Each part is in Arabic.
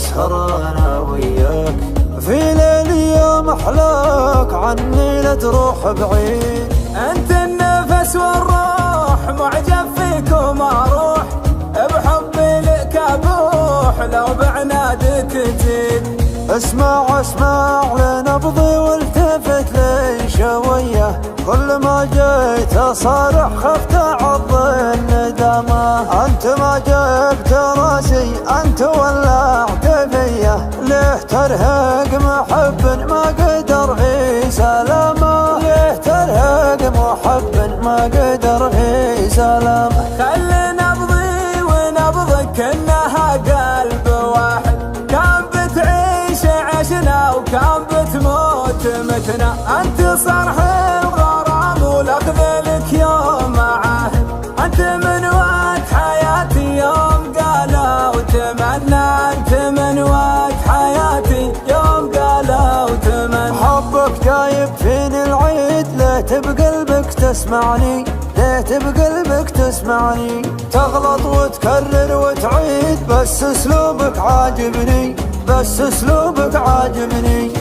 نسهر انا وياك في ليل يوم احلاك عني لا تروح بعيد. انت النفس والروح معجب فيك وما اروح بحبي لك ابوح لو بعنادك تزيد. اسمع لنبضي والتفت لي شويه كل ما جيت اصارح خفت اعض الندامه. انت ما جبت راسي انت ولعت فيه ليه ترهق محب ما قدر في سلامه. ليه ترهق محب ما قدر في سلامه. خلي نبضي ونبضك كأنها قلب واحد كان بتعيش عشنا وكان بتموت متنا. انت صرح الغرام والاخذ لك يوم عهد انت من وقت حياتي يوم قالوا وتمنى. انت من وقت حياتي يوم قالوا وتمنى. حبك جايب فيني العيد ليه بقلبك تسمعني ليه بقلبك تسمعني. تغلط وتكرر وتعيد بس اسلوبك عاجبني بس اسلوبك عاجبني.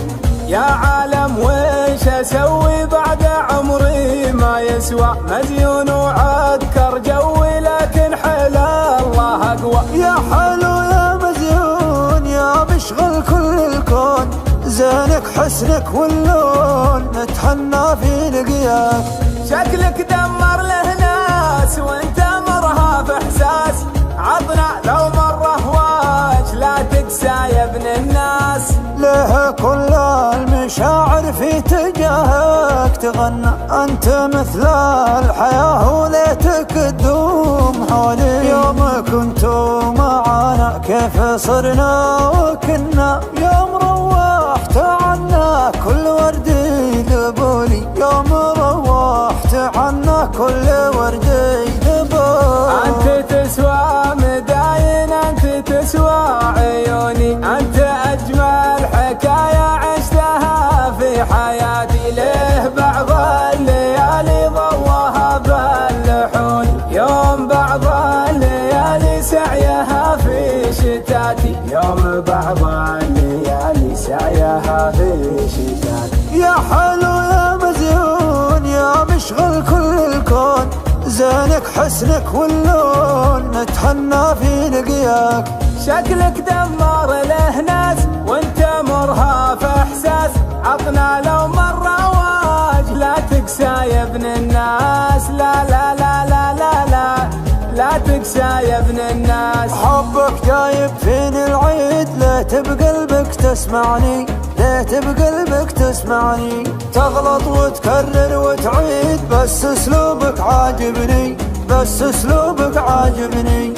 يا عالم ويش اسوي بعد عمري ما يسوى مزيون وعكر جوي لكن حيل الله اقوى. يا حلو يا مزيون يا مشغل كل الكون زينك حسنك واللون نتهنى في لقياك. شكلك دمر له ناس وانت مرها في احساس عطنا لو مره واج لا تقسى يا ابن الناس. ليه كل المشاعر في تجاهك تغنى انت مثل الحياه وليتك تدوم حولي. يوم كنتوا معانا كيف صرنا وكنا يوم روحت عنا كل وردي ذبولي. يوم روحت عنا كل وردي ذبولي. انت تسوى مداين انت تسوى عيوني انت اجمل حكايه عشتها في حياتي. ليه بعض الليالي ضواها باللحون يوم بعض الليالي سعيها في شتاتي. يوم بعض الليالي سعيها في شتاتي. يا حلو يا مزيون يا مشغل كل الكون زينك حسنك واللون نتهنى في لقياك. شكلك دمر له ناس وانت مرها في احساس عطنا لو مره واج لا تقسى يا ابن الناس. لا لا لا لا لا لا لا تقسى يا ابن الناس. حبك جايب فيني العيد ليه بقلبك تسمعني ليه بقلبك تسمعني. تغلط وتكرر وتعيد بس اسلوبك عاجبني بس اسلوبك عاجبني.